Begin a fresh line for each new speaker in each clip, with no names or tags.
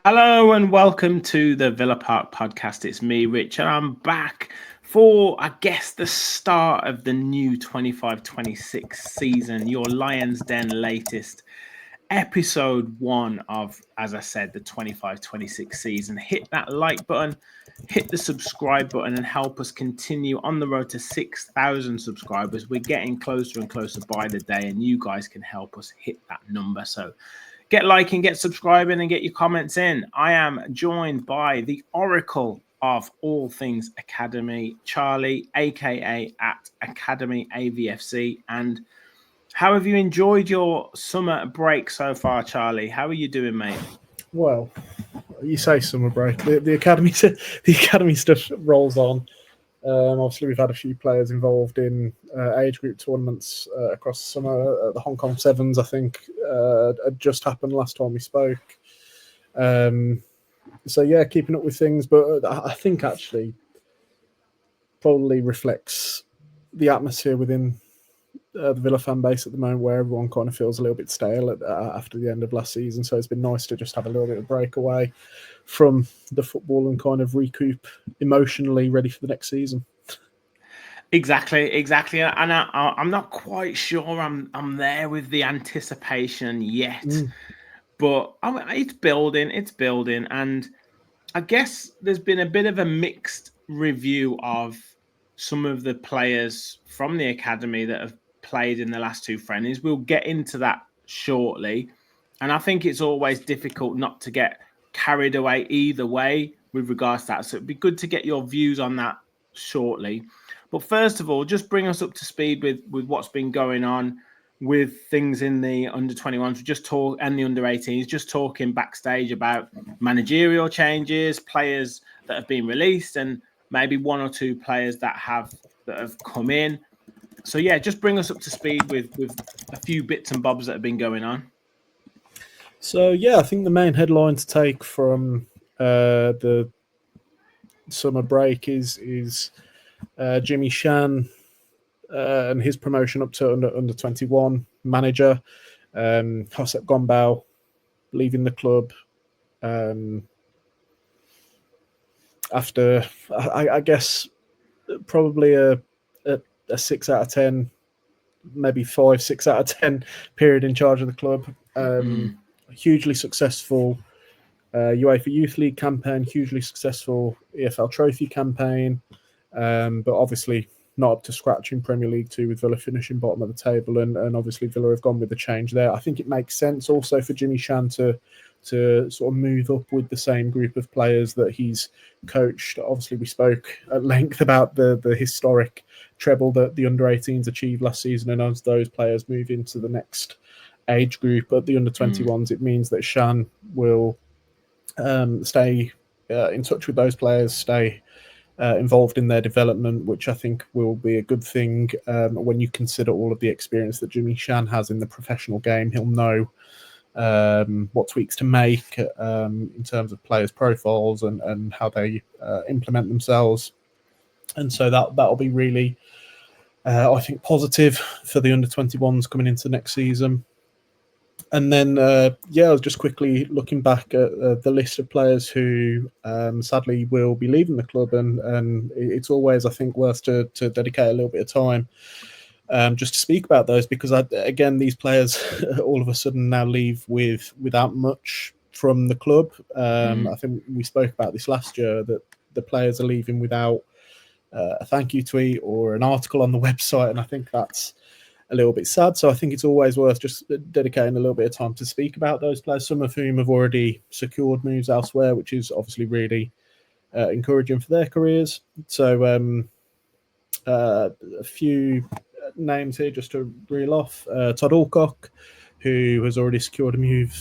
Hello and welcome to the Villa Park podcast. It's me, Rich, and I'm back for, I guess, the start of the new 25-26 season, your Lions Den latest episode one of, as I said, the 25-26 season. Hit that like button, hit the subscribe button, and help us continue on the road to 6,000 subscribers. We're getting closer and closer by the day, and you guys can help us hit that number. So get liking, get subscribing, and get your comments in. I am joined by the oracle of all things Academy, Charlie, aka at Academy AVFC. And how have you enjoyed your summer break so far, Charlie? How are you doing, mate?
Well, you say summer break. The academy, the academy stuff rolls on. Obviously, we've had a few players involved in age group tournaments across the summer. The Hong Kong Sevens, I think, had just happened last time we spoke. So yeah, keeping up with things, but I think actually probably reflects the atmosphere within the Villa fan base at the moment, where everyone kind of feels a little bit stale after the end of last season. So it's been nice to just have a little bit of break away from the football and kind of recoup emotionally, ready for the next season.
Exactly. And I'm not quite sure I'm there with the anticipation yet, but it's building, and I guess there's been a bit of a mixed review of some of the players from the academy that have played in the last two friendlies. We'll get into that shortly. And I think it's always difficult not to get carried away either way with regards to that. So it'd be good to get your views on that shortly. But first of all, just bring us up to speed with what's been going on with things in the under 21s. We just talk and the under 18s, just talking backstage about managerial changes, players that have been released, and maybe one or two players that have come in. So yeah, just bring us up to speed with a few bits and bobs that have been going on.
So yeah, I think the main headline to take from the summer break is Jimmy Shan and his promotion up to under 21 manager. Josep Gombau leaving the club after, I guess, probably a 6 out of 10, maybe 5-6 out of 10 period in charge of the club. Hugely successful UEFA Youth League campaign, hugely successful EFL Trophy campaign, but obviously not up to scratch in Premier League 2 with Villa finishing bottom of the table, and obviously Villa have gone with the change there. I think it makes sense also for Jimmy Shan to sort of move up with the same group of players that he's coached. Obviously, we spoke at length about the historic treble that the under-18s achieved last season, and as those players move into the next age group at the under-21s, it means that Shan will stay in touch with those players, stay involved in their development, which I think will be a good thing when you consider all of the experience that Jimmy Shan has in the professional game. He'll know what tweaks to make in terms of players' profiles and how they implement themselves. And so that'll be really, I think, positive for the under-21s coming into next season. And then, I was just quickly looking back at the list of players who sadly will be leaving the club, and it's always, I think, worth to dedicate a little bit of time just to speak about those, because again, these players all of a sudden now leave without much from the club. I think we spoke about this last year, that the players are leaving without a thank you tweet or an article on the website, and I think that's a little bit sad. So I think it's always worth just dedicating a little bit of time to speak about those players, some of whom have already secured moves elsewhere, which is obviously really encouraging for their careers. So a few names here just to reel off. Todd Alcock, who has already secured a move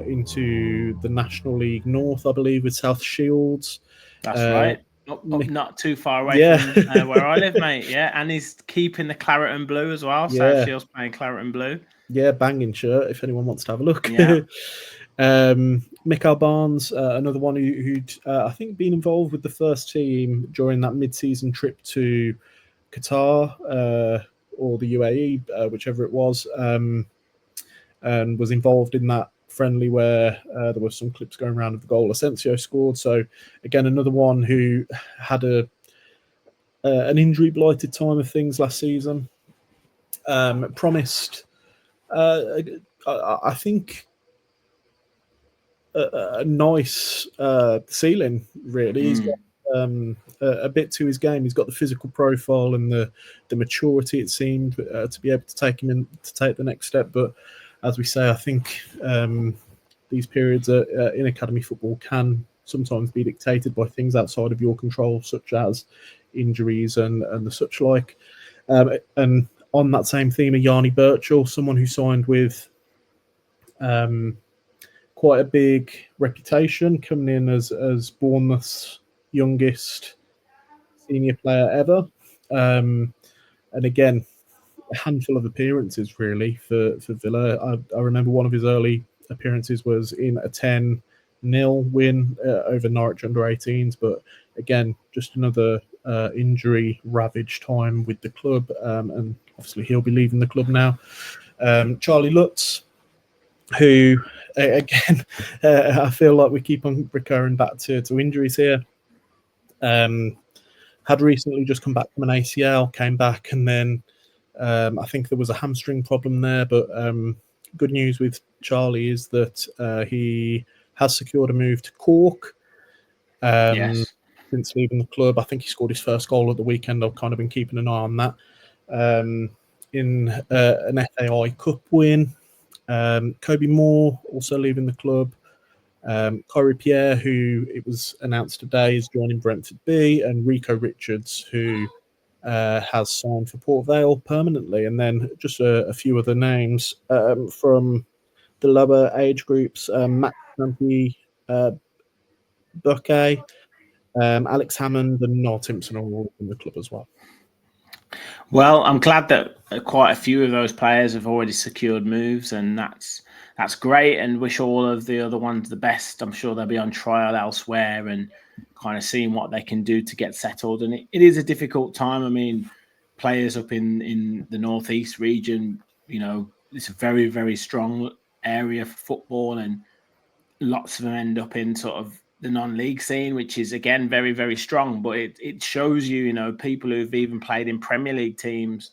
into the National League North, I believe, with South Shields.
That's right. Not too far away from where I live, mate. Yeah, and he's keeping the claret and blue as well. Yeah. South Shields playing claret and blue.
Yeah, banging shirt if anyone wants to have a look.
Yeah.
Mikael Barnes, another one who'd I think been involved with the first team during that mid-season trip to Qatar or the UAE, whichever it was, and was involved in that friendly where there were some clips going around of the goal Asensio scored. So again, another one who had an injury blighted time of things last season. Promised, I think, a nice ceiling. Really, he's got a bit to his game. He's got the physical profile and the maturity, it seemed, to be able to take the next step. But as we say, I think these periods in academy football can sometimes be dictated by things outside of your control, such as injuries and the such like. And on that same theme, Yanni Birchall, someone who signed with quite a big reputation, coming in as Bournemouth's youngest senior player ever. And again, a handful of appearances really for Villa. I remember one of his early appearances was in a 10-0 win over Norwich under-18s, but again, just another injury-ravaged time with the club, and obviously he'll be leaving the club now. Charlie Lutz, who, again, I feel like we keep on recurring back to injuries here. Had recently just come back from an ACL, came back, and then I think there was a hamstring problem there. But good news with Charlie is that he has secured a move to Cork.
Yes.
Since leaving the club. I think he scored his first goal at the weekend. I've kind of been keeping an eye on that. In an FAI Cup win. Kobe Moore also leaving the club. Corey Pierre, who it was announced today is joining Brentford B, and Rico Richards, who has signed for Port Vale permanently. And then just a few other names from the lower age groups: Matt Stumpy, Buckey, Alex Hammond, and Noel Timpson are all in the club as well.
Well, I'm glad that quite a few of those players have already secured moves, and that's great, and wish all of the other ones the best. I'm sure they'll be on trial elsewhere and kind of seeing what they can do to get settled. And it is a difficult time. I mean, players up in the Northeast region, it's a very, very strong area for football, and lots of them end up in sort of the non-league scene, which is again very, very strong. But it shows you, people who've even played in Premier League teams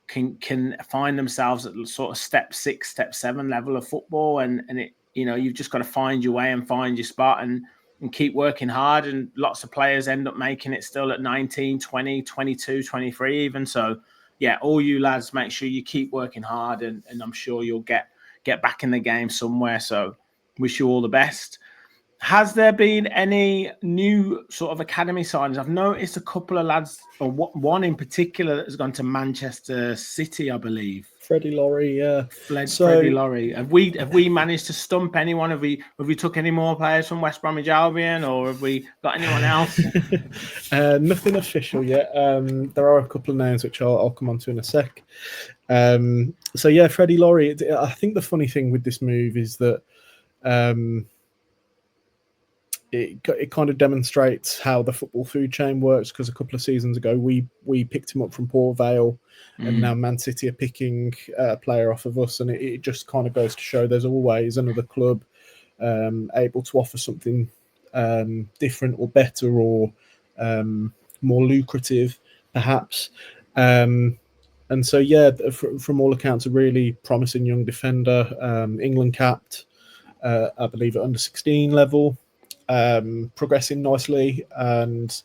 can find themselves at sort of step 6, step 7 level of football, and it you've just got to find your way and find your spot and keep working hard. And lots of players end up making it still at 19, 20, 22, 23 even. So yeah, all you lads, make sure you keep working hard, and I'm sure you'll get back in the game somewhere. So wish you all the best. Has there been any new sort of academy signings? I've noticed a couple of lads, or one in particular, that has gone to Manchester City, I believe.
Freddie Laurie, yeah.
Freddie Laurie. Have we managed to stump anyone? Have we took any more players from West Bromwich Albion, or have we got anyone else?
Nothing official yet. There are a couple of names which I'll come on to in a sec. So yeah, Freddie Laurie. I think the funny thing with this move is that it kind of demonstrates how the football food chain works, because a couple of seasons ago we picked him up from Port Vale, and now Man City are picking a player off of us, and it just kind of goes to show there's always another club able to offer something different or better or more lucrative perhaps. And so yeah, from all accounts, a really promising young defender, England capped, I believe at under 16 level. Progressing nicely, and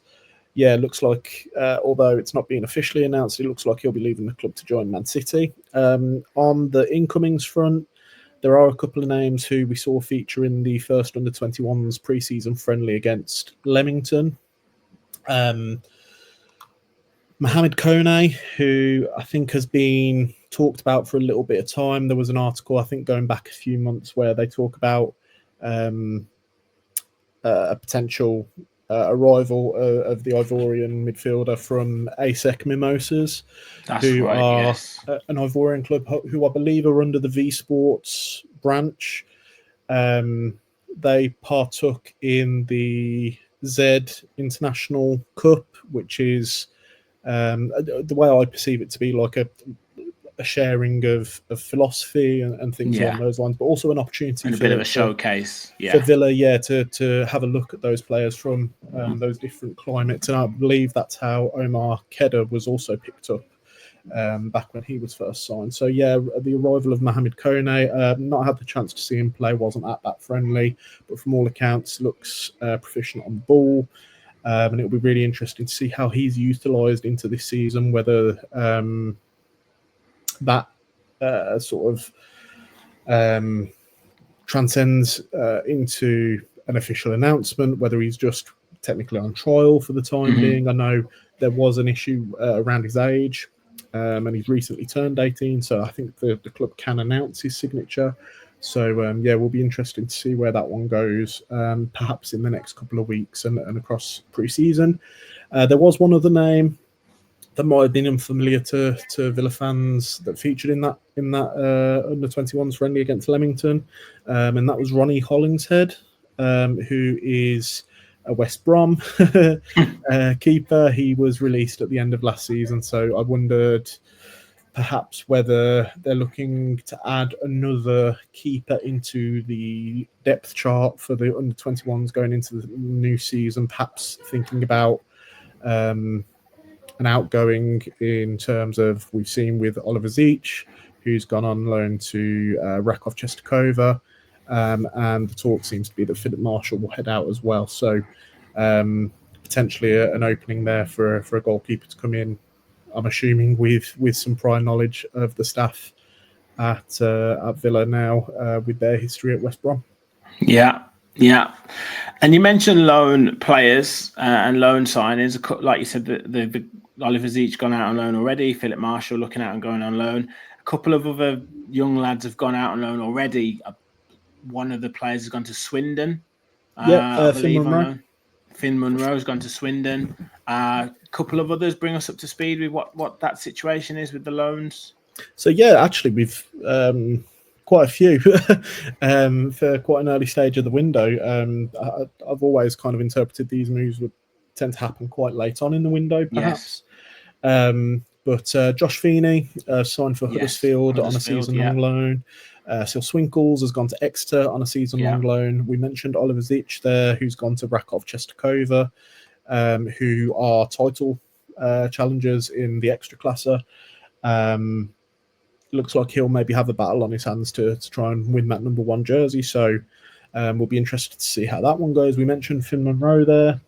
yeah, looks like although it's not being officially announced, it looks like he'll be leaving the club to join Man City. On the incomings front, there are a couple of names who we saw feature in the first under 21s pre-season friendly against Leamington. Mohamed Kone, who I think has been talked about for a little bit of time. There was an article, I think, going back a few months where they talk about a potential arrival of the Ivorian midfielder from ASEC Mimosas, who are an Ivorian club who I believe are under the V Sports branch. They partook in the Z International Cup, which is the way I perceive it to be like a sharing of philosophy and things along those lines, but also an opportunity
and a bit of a showcase
for Villa, to have a look at those players from those different climates. And I believe that's how Omar Kedda was also picked up back when he was first signed. So yeah, the arrival of Mohamed Kone, not had the chance to see him play, wasn't at that friendly, but from all accounts looks proficient on the ball. And it'll be really interesting to see how he's utilised into this season, whether that sort of transcends into an official announcement, whether he's just technically on trial for the time being. I know there was an issue around his age, and he's recently turned 18, so I think the club can announce his signature. So yeah, we'll be interesting to see where that one goes, perhaps in the next couple of weeks and across pre-season. There was one other name that might have been unfamiliar to Villa fans that featured in that under 21s friendly against Leamington, and that was Ronnie Hollingshead, who is a West Brom keeper. He was released at the end of last season, so I wondered perhaps whether they're looking to add another keeper into the depth chart for the under 21s going into the new season, perhaps thinking about an outgoing in terms of, we've seen with Oliver Zeech, who's gone on loan to Rakov Czestochowa, and the talk seems to be that Philip Marshall will head out as well. So potentially an opening there for a goalkeeper to come in, I'm assuming with some prior knowledge of the staff at Villa now, with their history at West Brom.
Yeah. And you mentioned loan players and loan signings. Like you said, the Oliver Zeech gone out on loan already. Philip Marshall looking out and going on loan. A couple of other young lads have gone out on loan already. One of the players has gone to Swindon. I believe on loan. Finn Munro's gone to Swindon. A couple of others. Bring us up to speed with what that situation is with the loans.
So yeah, actually we've quite a few for quite an early stage of the window. I've always kind of interpreted these moves would tend to happen quite late on in the window, perhaps. Yes. But Josh Feeney signed for Huddersfield on a season-long loan. Sil Swinkles has gone to Exeter on a season-long loan. We mentioned Oliver Zeech there, who's gone to Rakov Czestochowa, who are title challengers in the Ekstraklasa. Looks like he'll maybe have a battle on his hands to try and win that number 1 jersey. So we'll be interested to see how that one goes. We mentioned Finn Munro there.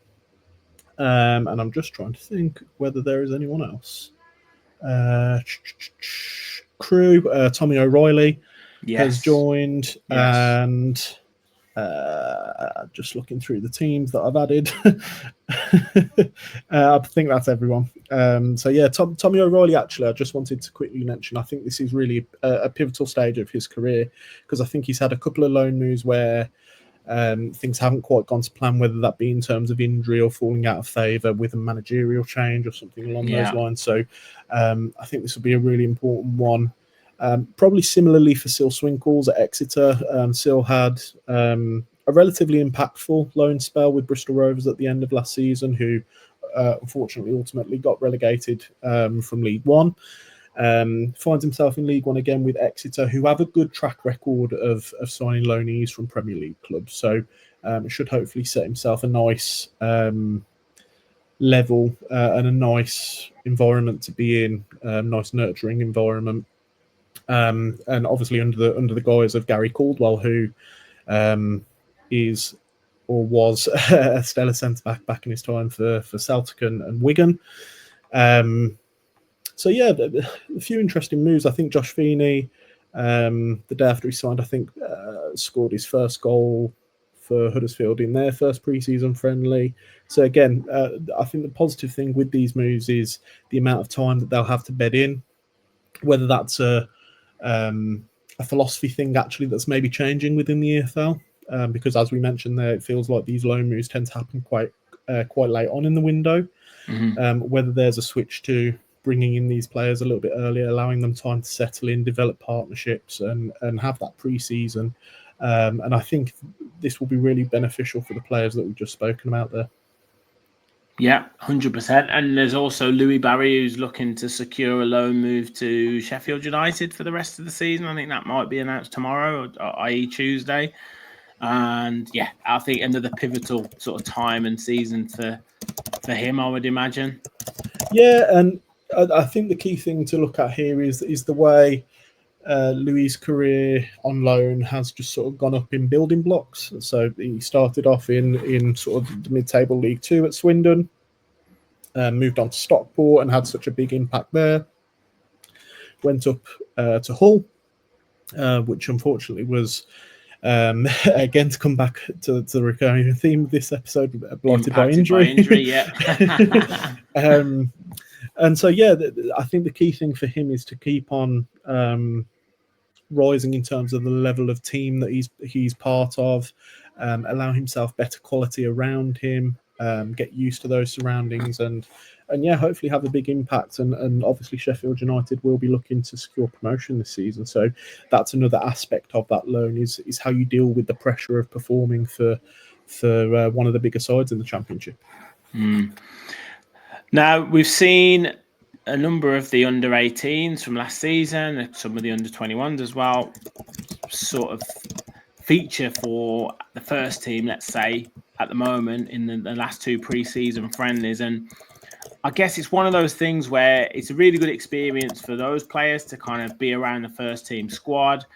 And I'm just trying to think whether there is anyone else. Crew, Tommy O'Reilly has joined, and just looking through the teams that I've added. I think that's everyone. So yeah, Tommy O'Reilly, actually, I just wanted to quickly mention, I think this is really a pivotal stage of his career, because I think he's had a couple of loan moves where things haven't quite gone to plan, whether that be in terms of injury or falling out of favour with a managerial change or something along those lines. So I think this will be a really important one. Probably similarly for Sil Swinkles at Exeter. Sil had a relatively impactful loan spell with Bristol Rovers at the end of last season, who unfortunately ultimately got relegated from League One. Finds himself in League One again with Exeter, who have a good track record of signing loanees from Premier League clubs. So should hopefully set himself a nice level and a nice environment to be in, nice nurturing environment. And obviously under the guise of Gary Caldwell, who is or was a stellar centre back in his time for Celtic and Wigan. So yeah, a few interesting moves. I think Josh Feeney, the day after he signed, I think scored his first goal for Huddersfield in their first pre-season friendly. So again, I think the positive thing with these moves is the amount of time that they'll have to bed in, whether that's a philosophy thing actually that's maybe changing within the EFL, because as we mentioned there, it feels like these loan moves tend to happen quite late on in the window. Whether there's a switch to bringing in these players a little bit earlier, allowing them time to settle in, develop partnerships, and have that pre-season. And I think this will be really beneficial for the players that we've just spoken about there.
Yeah, 100%. And there's also Louis Barry, who's looking to secure a loan move to Sheffield United for the rest of the season. I think that might be announced tomorrow, i.e. Tuesday. And yeah, I think another pivotal sort of time and season for him, I would imagine.
Yeah, and I think the key thing to look at here is the way Louis' career on loan has just sort of gone up in building blocks. So he started off in sort of the mid-table League Two at Swindon, moved on to Stockport and had such a big impact there. Went up to Hull, which unfortunately was, again, to come back to the recurring theme of this episode, blighted by
Impacted by
injury.
injury, yeah.
And so, yeah, I think the key thing for him is to keep on rising in terms of the level of team that he's part of, allow himself better quality around him, get used to those surroundings, and yeah, hopefully have a big impact. And obviously Sheffield United will be looking to secure promotion this season, so that's another aspect of that loan is how you deal with the pressure of performing for one of the bigger sides in the Championship.
Now, we've seen a number of the under-18s from last season, some of the under-21s as well, sort of feature for the first team, let's say, at the moment in the last two pre-season friendlies. And I guess it's one of those things where it's a really good experience for those players to kind of be around the first team squad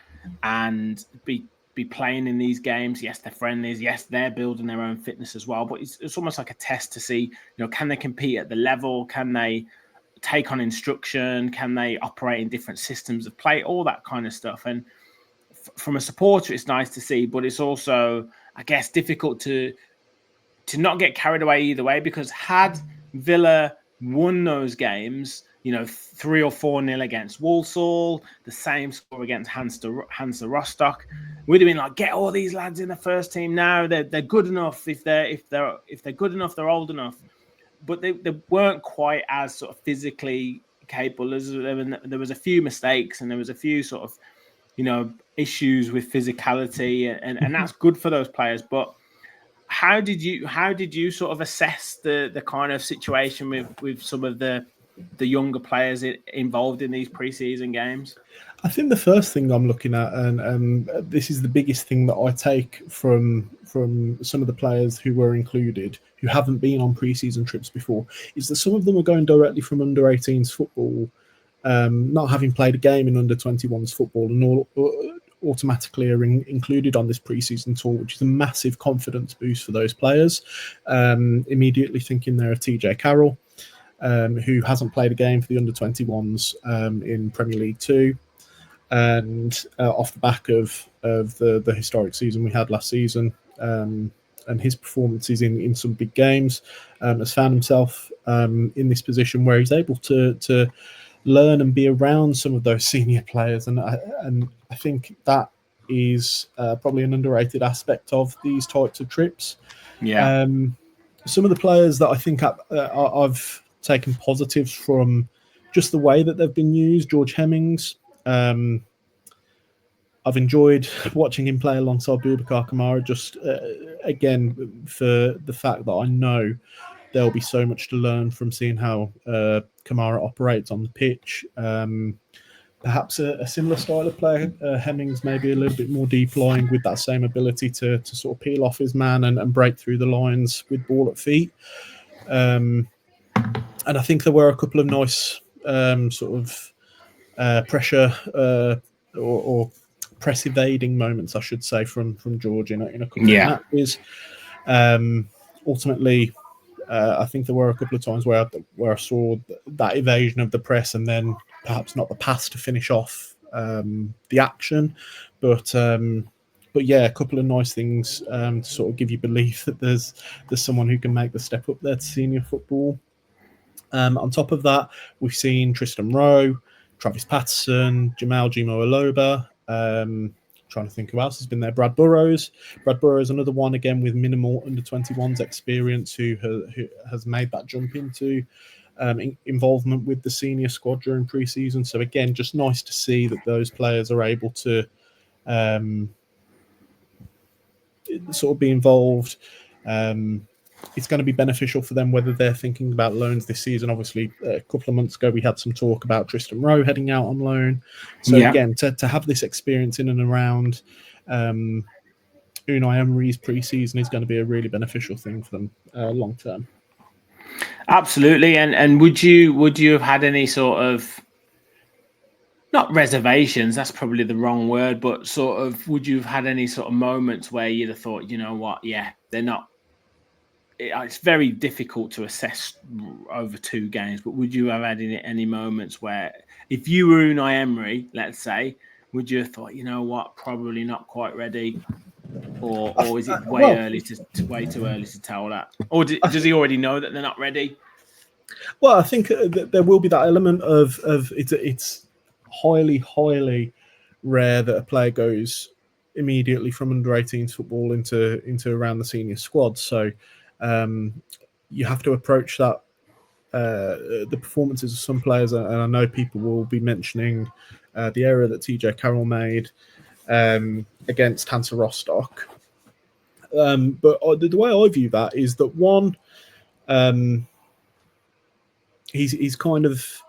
and be playing in these games. Yes, they're friendlies. Yes, they're building their own fitness as well. But it's almost like a test to see, can they compete at the level? Can they take on instruction? Can they operate in different systems of play? All that kind of stuff. And from a supporter, it's nice to see, but it's also, I guess, difficult to not get carried away either way, because had Villa won those games, 3 or 4-0 against Walsall, the same score against Hansa Rostock, we'd have been like, get all these lads in the first team now. They're good enough. If they're good enough, they're old enough. But they weren't quite as sort of physically capable. There was a few mistakes and there was a few sort of issues with physicality, and that's good for those players. But how did you sort of assess the kind of situation with some of the younger players involved in these preseason games?
I think the first thing I'm looking at, and this is the biggest thing that I take from some of the players who were included, who haven't been on pre-season trips before, is that some of them are going directly from under-18s football, not having played a game in under-21s football, and automatically are included on this pre-season tour, which is a massive confidence boost for those players. Immediately thinking there of TJ Carroll, who hasn't played a game for the under-21s in Premier League 2. And off the back of the historic season we had last season, and his performances in some big games, has found himself in this position where he's able to learn and be around some of those senior players, and I think that is probably an underrated aspect of these types of trips.
Yeah.
Some of the players that I think I've taken positives from just the way that they've been used. George Hemmings. I've enjoyed watching him play alongside Boubacar Kamara, just again for the fact that I know there'll be so much to learn from seeing how Kamara operates on the pitch. Perhaps a similar style of player. Hemmings maybe a little bit more deep lying with that same ability to sort of peel off his man and break through the lines with ball at feet. And I think there were a couple of nice sort of pressure or press evading moments, I should say, from George in a couple of matches. Ultimately, I think there were a couple of times where I saw that evasion of the press and then perhaps not the pass to finish off the action, but yeah, a couple of nice things to sort of give you belief that there's someone who can make the step up there to senior football. On top of that, we've seen Tristan Rowe, Travis Patterson, Jamal Jimo Aloba. Trying to think who else has been there. Brad Burrows. Brad Burrows, another one again with minimal under-21s experience, who has made that jump into involvement with the senior squad during pre-season. So again, just nice to see that those players are able to sort of be involved. it's going to be beneficial for them whether they're thinking about loans this season. Obviously, a couple of months ago, we had some talk about Tristan Rowe heading out on loan. So again, to have this experience in and around Unai Emery's pre-season is going to be a really beneficial thing for them long term.
Absolutely. And would you have had any sort of, not reservations, that's probably the wrong word, but sort of, would you have had any sort of moments where you'd have thought, you know what, yeah, they're not, it's very difficult to assess over 2 games, but would you have had any moments where, if you were Unai Emery, let's say, would you have thought, you know what, probably not quite ready? Or is it way too early to tell that? Or does he already know that they're not ready?
Well, I think there will be that element of it's highly rare that a player goes immediately from under 18s football into around the senior squad. So you have to approach that the performances of some players, and I know people will be mentioning the error that TJ Carroll made against Hansa Rostock. But the way I view that is that one, he's kind of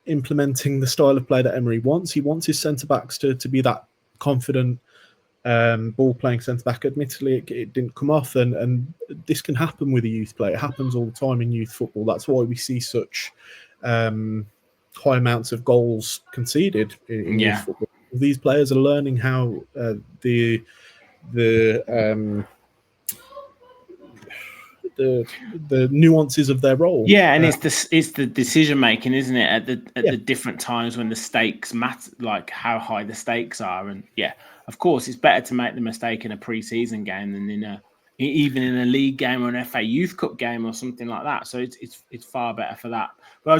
implementing the style of play that Emery wants. He wants his centre backs to be that confident ball playing centre back. Admittedly, it didn't come off, and this can happen with a youth player. It happens all the time in youth football. That's why we see such high amounts of goals conceded in youth football. These players are learning how the nuances of their role.
Yeah, and it's the decision making, isn't it? At the different times when the stakes matter, like how high the stakes are, and of course, it's better to make the mistake in a pre-season game than even in a league game or an FA Youth Cup game or something like that. So it's far better for that. But I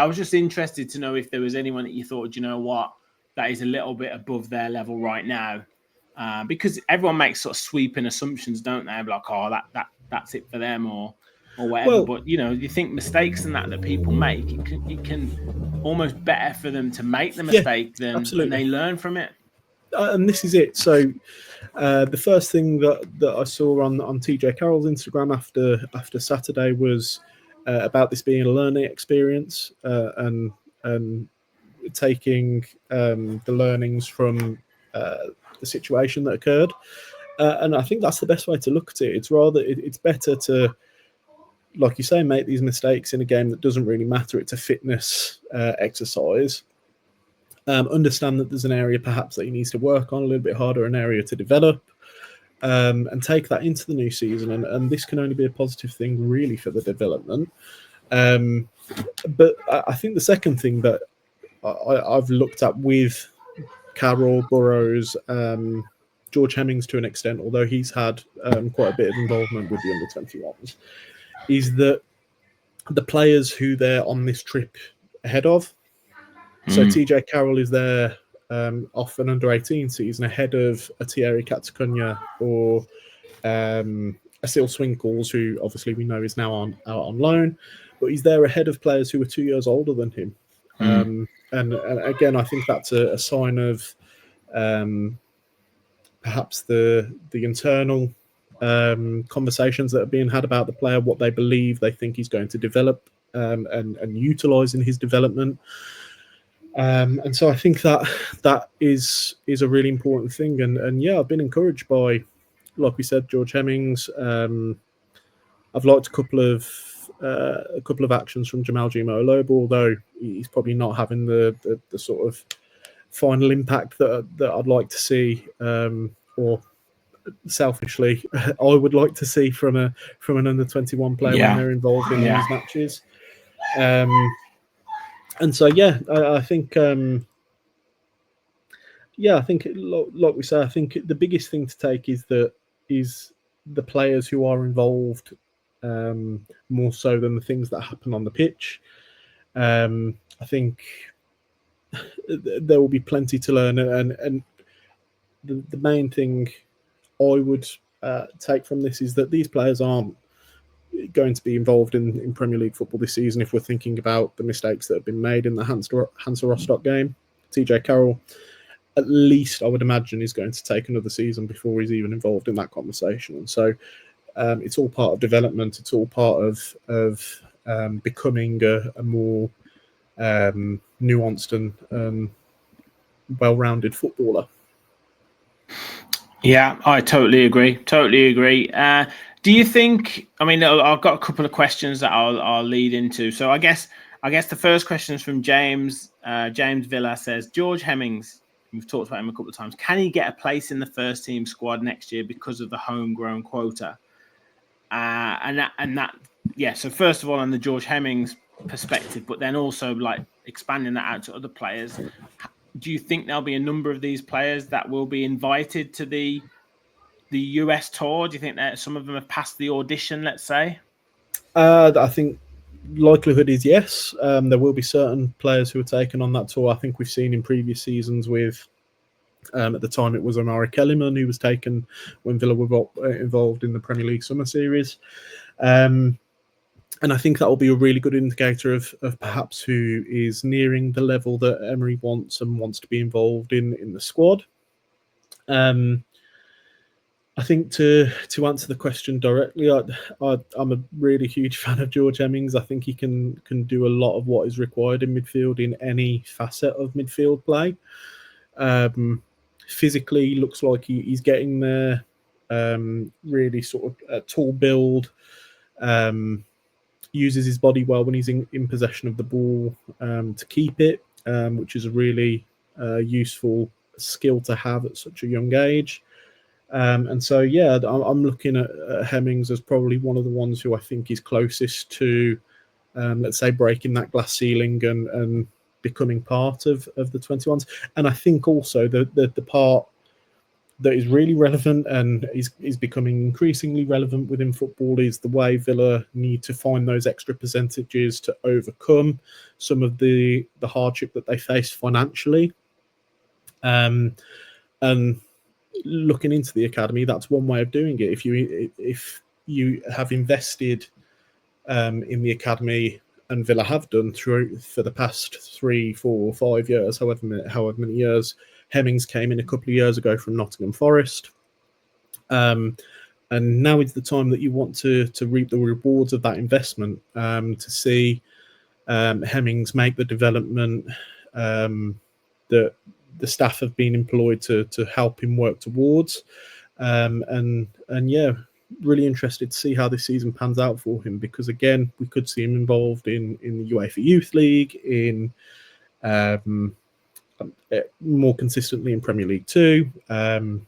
was just interested to know if there was anyone that you thought, you know what, that is a little bit above their level right now, because everyone makes sort of sweeping assumptions, don't they? Like, oh, that's it for them, or whatever. Well, but you think mistakes and that people make, it can almost better for them to make the mistake than they learn from it.
And this is it. So the first thing that I saw on TJ Carroll's Instagram after Saturday was about this being a learning experience and taking the learnings from the situation that occurred. And I think that's the best way to look at it. It's better to, like you say, make these mistakes in a game that doesn't really matter. It's a fitness exercise. Understand that there's an area perhaps that he needs to work on a little bit harder, an area to develop, and take that into the new season. And this can only be a positive thing, really, for the development. But I think the second thing that I've looked at with Carroll, Burrows, George Hemmings to an extent, although he's had quite a bit of involvement with the under-21s, is that the players who they're on this trip ahead of. So TJ Carroll is there off an under-18 season ahead of a Thierry Katsukunya or a Sil Swinkles, who obviously we know is now out on loan, but he's there ahead of players who are 2 years older than him. And again, I think that's a sign of perhaps the internal conversations that are being had about the player, what they believe they think he's going to develop and utilise in his development. And so I think that is a really important thing. And I've been encouraged by, like we said, George Hemmings. I've liked a couple of actions from Jamal Olobo, although he's probably not having the sort of final impact that I'd like to see, or selfishly I would like to see from an under-21 player when they're involved in these matches. And so I think I think like we say, I think the biggest thing to take is the players who are involved more so than the things that happen on the pitch. I think there will be plenty to learn, and the main thing I would take from this is that these players aren't going to be involved in Premier League football this season. If we're thinking about the mistakes that have been made in the Hansa Rostock game, TJ Carroll, at least I would imagine, is going to take another season before he's even involved in that conversation. And so It's all part of development. It's all part of becoming a more nuanced and well-rounded footballer.
Yeah, I totally agree. Totally agree. Do you think? I mean, I've got a couple of questions that I'll lead into. So I guess the first question is from James. James Villa says, George Hemmings. We've talked about him a couple of times. Can he get a place in the first team squad next year because of the homegrown quota? Yeah. So first of all, on the George Hemmings perspective, but then also like expanding that out to other players. Do you think there'll be a number of these players that will be invited to the US tour? Do you think that some of them have passed the audition, let's say?
I think likelihood is yes. There will be certain players who are taken on that tour. I think we've seen in previous seasons with, at the time it was Omari Kellyman who was taken when Villa were involved in the Premier League Summer Series. And I think that will be a really good indicator of perhaps who is nearing the level that Emery wants and wants to be involved in the squad. I think to answer the question directly, I'm a really huge fan of George Hemmings. I think he can do a lot of what is required in midfield in any facet of midfield play. Physically, looks like he's getting there. Really sort of a tall build. Uses his body well when he's in possession of the ball to keep it, which is a really useful skill to have at such a young age. And so, yeah, I'm looking at Hemmings as probably one of the ones who I think is closest to, let's say, breaking that glass ceiling and becoming part of the 21s. And I think also the part that is really relevant and is becoming increasingly relevant within football is the way Villa need to find those extra percentages to overcome some of the hardship that they face financially. And looking into the academy, that's one way of doing it. If you have invested in the academy, and Villa have done for the past 3, 4, 5 years, however many years. Hemmings came in a couple of years ago from Nottingham Forest, and now is the time that you want to reap the rewards of that investment. To see Hemmings make the development that the staff have been employed to help him work towards, and yeah, really interested to see how this season pans out for him, because again, we could see him involved in the UEFA Youth League, in more consistently in Premier League 2, and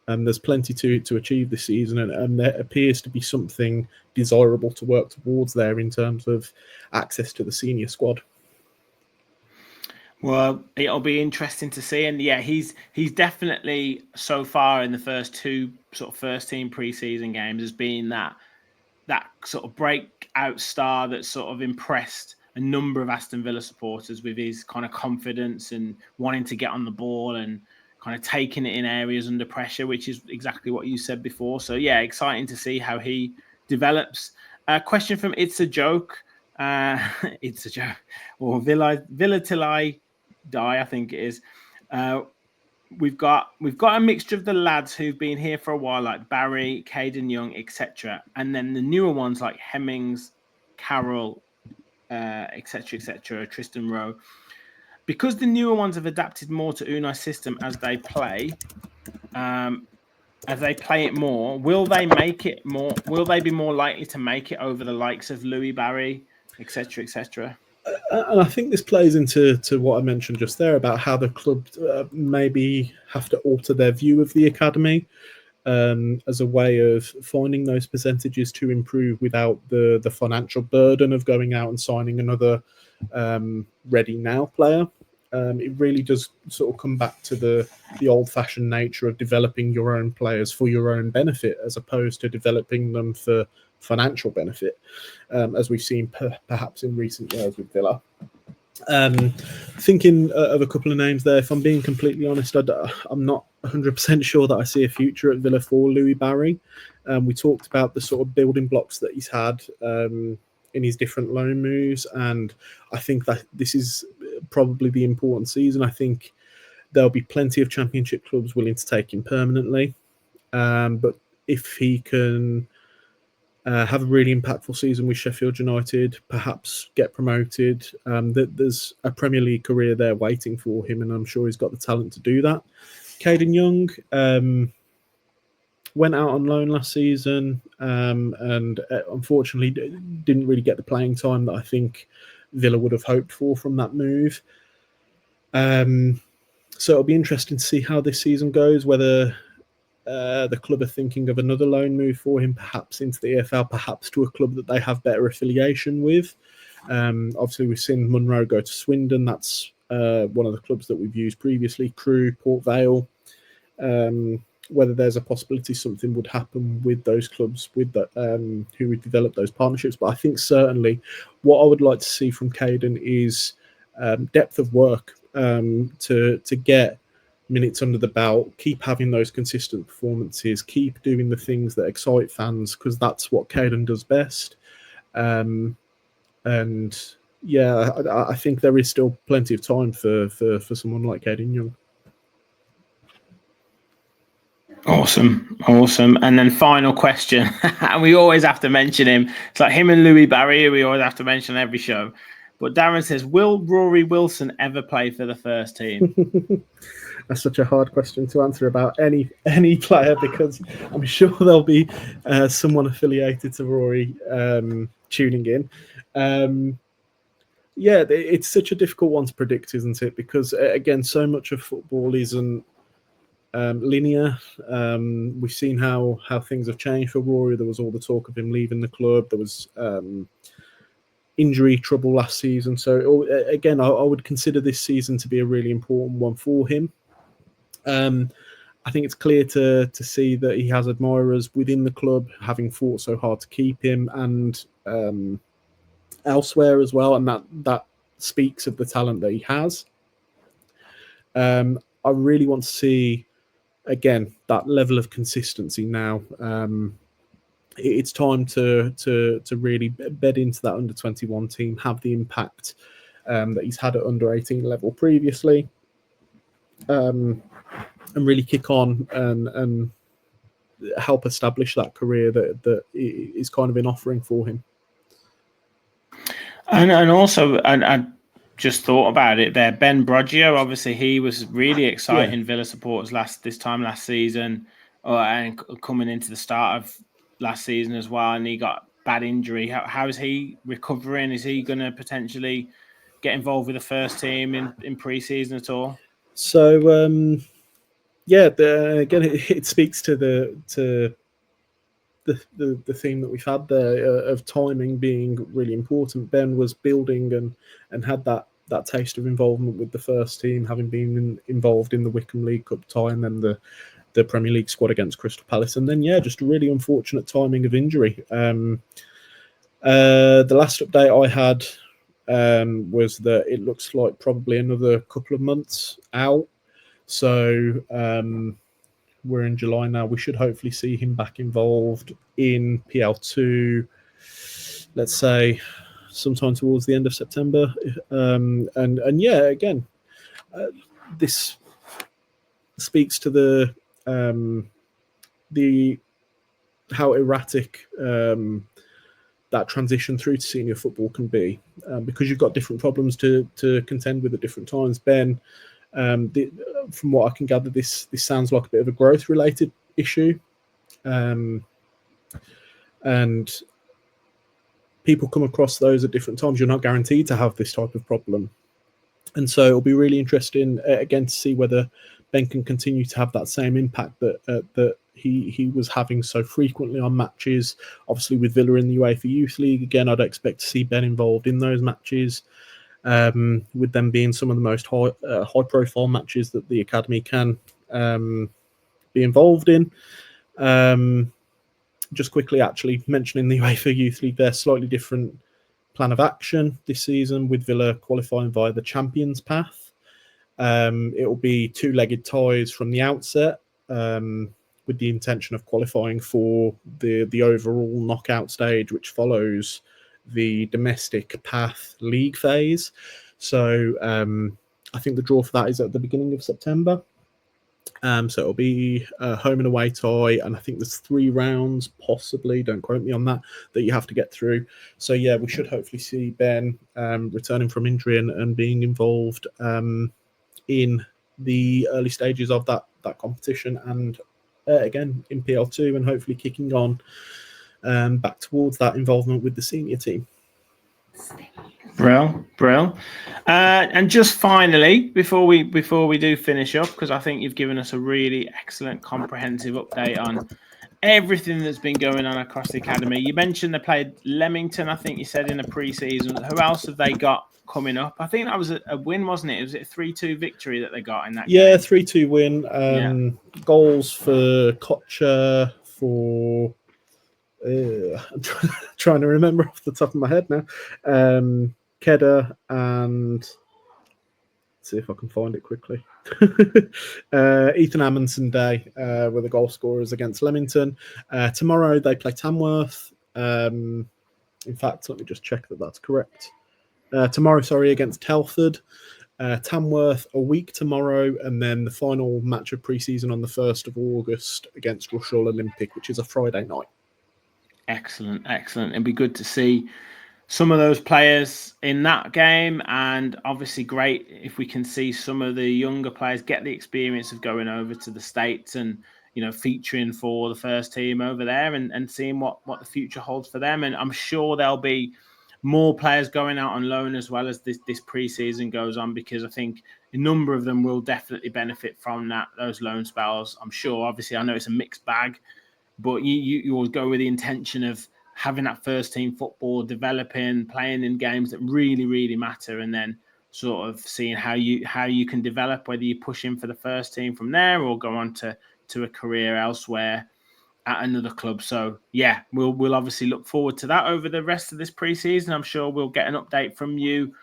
there's plenty to achieve this season, and there appears to be something desirable to work towards there in terms of access to the senior squad.
Well, it'll be interesting to see, and yeah, he's definitely so far in the first 2 sort of first team preseason games has been that sort of breakout star that sort of impressed a number of Aston Villa supporters with his kind of confidence and wanting to get on the ball and kind of taking it in areas under pressure, which is exactly what you said before. So yeah, exciting to see how he develops. Question from It's a Joke. It's a joke. Or Villa Till I Die, I think it is. We've got a mixture of the lads who've been here for a while, like Barry, Caden Young, etc., and then the newer ones like Hemmings, Carroll, etc., Tristan Rowe. Because the newer ones have adapted more to Unai's system as they play it more, will they make it more? Will they be more likely to make it over the likes of Louis Barry, etc., etc.?
And I think this plays into what I mentioned just there about how the club maybe have to alter their view of the academy as a way of finding those percentages to improve without the financial burden of going out and signing another ready now player. It really does sort of come back to the old-fashioned nature of developing your own players for your own benefit, as opposed to developing them for financial benefit, as we've seen perhaps in recent years with Villa. Thinking of a couple of names there, if I'm being completely honest, I'm not 100% sure that I see a future at Villa for Louis Barry. We talked about the sort of building blocks that he's had in his different loan moves, and I think that this is probably the important season. I think there'll be plenty of championship clubs willing to take him permanently, but if he can have a really impactful season with Sheffield United, perhaps get promoted. There's a Premier League career there waiting for him, and I'm sure he's got the talent to do that. Caden Young went out on loan last season, and unfortunately didn't really get the playing time that I think Villa would have hoped for from that move. So it'll be interesting to see how this season goes, whether the club are thinking of another loan move for him, perhaps into the EFL, perhaps to a club that they have better affiliation with. Obviously, we've seen Munro go to Swindon. That's one of the clubs that we've used previously, Crewe, Port Vale. Whether there's a possibility something would happen with those clubs with the, who would develop those partnerships. But I think certainly what I would like to see from Caden is depth of work to get minutes under the belt, keep having those consistent performances, keep doing the things that excite fans, because that's what Caden does best. And yeah, I think there is still plenty of time for someone like Caden Young.
Awesome. And then final question, and we always have to mention him. It's like him and Louis Barry, we always have to mention every show. But Darren says, will Rory Wilson ever play for the first team?
That's such a hard question to answer about any player, because I'm sure there'll be someone affiliated to Rory tuning in. Yeah, it's such a difficult one to predict, isn't it? Because again, so much of football isn't linear. We've seen how things have changed for Rory. There was all the talk of him leaving the club. There was injury trouble last season. So again, I would consider this season to be a really important one for him. I think it's clear to see that he has admirers within the club, having fought so hard to keep him, and elsewhere as well, and that speaks of the talent that he has. I really want to see again that level of consistency now. It's time to really bed into that under 21 team, have the impact that he's had at under 18 level previously, and really kick on and help establish that career that is kind of an offering for him.
And also, I just thought about it there. Ben Broggio, obviously, he was really exciting Villa supporters this time last season, and coming into the start of last season as well. And he got bad injury. How is he recovering? Is he going to potentially get involved with the first team in pre-season at all?
So yeah, again, it speaks to the theme that we've had there of timing being really important. Ben was building and had that taste of involvement with the first team, having been involved in the Wickham League Cup tie and then the Premier League squad against Crystal Palace. And then, yeah, just a really unfortunate timing of injury. The last update I had was that it looks like probably another couple of months out. So we're in July now. We should hopefully see him back involved in PL2, let's say, sometime towards the end of September. And yeah, again, this speaks to the how erratic that transition through to senior football can be, because you've got different problems to contend with at different times. Ben, from what I can gather, this sounds like a bit of a growth-related issue, and people come across those at different times. You're not guaranteed to have this type of problem, and so it'll be really interesting again to see whether Ben can continue to have that same impact that he was having so frequently on matches. Obviously, with Villa in the UEFA Youth League, again, I'd expect to see Ben involved in those matches. With them being some of the most high-profile matches that the academy can be involved in. Just quickly, actually mentioning the UEFA Youth League, their slightly different plan of action this season, with Villa qualifying via the Champions Path. It will be two-legged ties from the outset, with the intention of qualifying for the overall knockout stage, which follows the domestic path league phase. So I think the draw for that is at the beginning of September. So it'll be a home and away tie, and I think there's 3 rounds, possibly, don't quote me on that you have to get through. So yeah, we should hopefully see Ben returning from injury and being involved in the early stages of that competition, and again in PL2, and hopefully kicking on back towards that involvement with the senior team.
Brill. And just finally, before we do finish up, because I think you've given us a really excellent, comprehensive update on everything that's been going on across the academy. You mentioned they played Leamington, I think you said, in the pre-season. Who else have they got coming up? I think that was a win, wasn't it? Was it a 3-2 victory that they got in that game?
Yeah, 3-2 win. Goals for Kocher, for... I'm trying to remember off the top of my head now. Kedder, and let's see if I can find it quickly. Ethan Amundsen Day were the goal scorers against Leamington. Tomorrow they play Tamworth. In fact, let me just check that that's correct. Tomorrow, against Telford. Tamworth a week tomorrow, and then the final match of pre-season on the 1st of August against Rushall Olympic, which is a Friday night.
Excellent. It'd be good to see some of those players in that game, and obviously great if we can see some of the younger players get the experience of going over to the States and, you know, featuring for the first team over there, and seeing what the future holds for them. And I'm sure there'll be more players going out on loan as well as this pre-season goes on, because I think a number of them will definitely benefit from those loan spells. I'm sure. Obviously, I know it's a mixed bag, but you always go with the intention of having that first team football, developing, playing in games that really, really matter, and then sort of seeing how you can develop, whether you push in for the first team from there or go on to a career elsewhere at another club. So yeah, we'll obviously look forward to that over the rest of this pre-season. I'm sure we'll get an update from you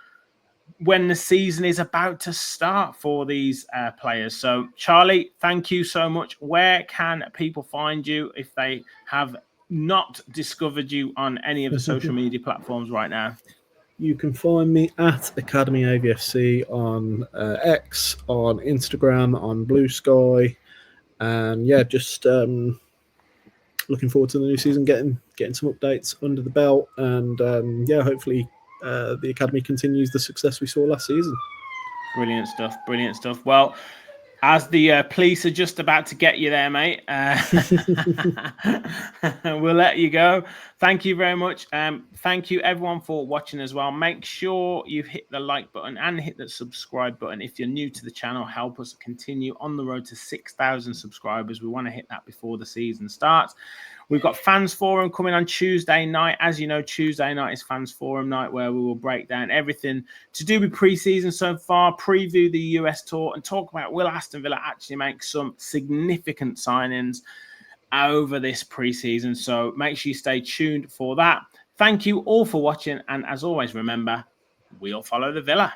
when the season is about to start for these players. So Charlie, thank you so much. Where can people find you if they have not discovered you on any of the social media platforms right now?
You can find me at Academy AVFC on X, on Instagram, on Blue Sky, and yeah, just looking forward to the new season, getting some updates under the belt, and yeah, hopefully the academy continues the success we saw last season.
Brilliant stuff. Well, as the police are just about to get you there, mate, we'll let you go. Thank you very much. Thank you, everyone, for watching as well. Make sure you hit the like button and hit the subscribe button. If you're new to the channel, help us continue on the road to 6,000 subscribers. We want to hit that before the season starts. We've got Fans Forum coming on Tuesday night. As you know, Tuesday night is Fans Forum night, where we will break down everything to do with pre-season so far, preview the US tour, and talk about will Aston Villa actually make some significant signings over this pre-season. So make sure you stay tuned for that. Thank you all for watching, and as always, remember, we'll follow the Villa.